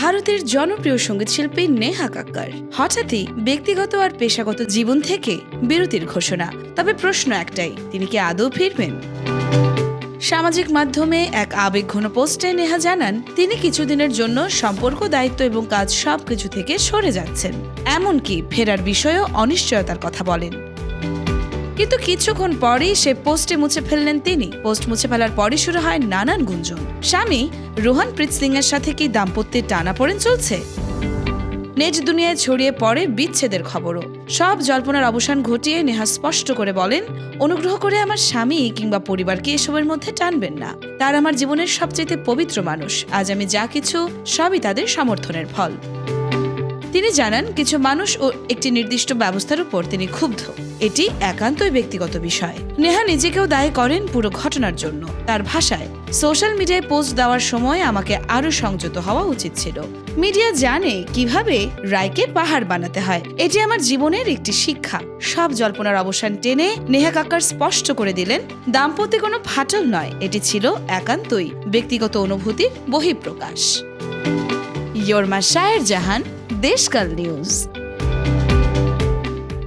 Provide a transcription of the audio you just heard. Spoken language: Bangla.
ভারতের জনপ্রিয় সঙ্গীতশিল্পী নেহা কাক্কর হঠাৎই ব্যক্তিগত আর পেশাগত জীবন থেকে বিরতির ঘোষণা। তবে প্রশ্ন একটাই, তিনি কি আদৌ ফিরবেন? সামাজিক মাধ্যমে এক আবেগঘন পোস্টে নেহা জানান তিনি কিছুদিনের জন্য সম্পর্ক, দায়িত্ব এবং কাজ সবকিছু থেকে সরে যাচ্ছেন। এমনকি ফেরার বিষয়েও অনিশ্চয়তার কথা বলেন। কিন্তু কিছুক্ষণ পরেই সে পোস্টে মুছে ফেললেন তিনি। পোস্ট মুছে ফেলার পরই শুরু হয় নানান গুঞ্জন। স্বামী রোহনপ্রীত সিং এর সাথে কি দাম্পত্যের টানাপোড়েন চলছে? নেট দুনিয়ায় ছড়িয়ে পড়ে বিচ্ছেদের খবরও। সব জল্পনার অবসান ঘটিয়ে নেহা স্পষ্ট করে বলেন, অনুগ্রহ করে আমার স্বামী কিংবা পরিবারকে এসবের মধ্যে টানবেন না। তার আমার জীবনের সবচেয়ে পবিত্র মানুষ। আজ আমি যা কিছু সবই তাদের সমর্থনের ফল। তিনি জানান, কিছু মানুষ ও একটি নির্দিষ্ট ব্যবস্থার উপর তিনি ক্ষুব্ধ। এটি একান্তই ব্যক্তিগত বিষয়। নেহা নিজেকেও দায়ী করেন পুরো ঘটনার জন্য। তার ভাষায়, সোশ্যাল মিডিয়ায় পোস্ট দেওয়ার সময় আমাকে আরো সংযত হওয়া উচিত ছিল। মিডিয়া জানে কিভাবে রায়কে পাহাড় বানাতে হয়। এটি আমার জীবনের একটি শিক্ষা। সব জল্পনার অবসান টেনে নেহা কাক্কর স্পষ্ট করে দিলেন, দাম্পত্যে কোনো ফাটল নয়, এটি ছিল একান্তই ব্যক্তিগত অনুভূতির বহিঃপ্রকাশ। ইয়োরমা শায়ের জাহান, দেশকাল নিউজ।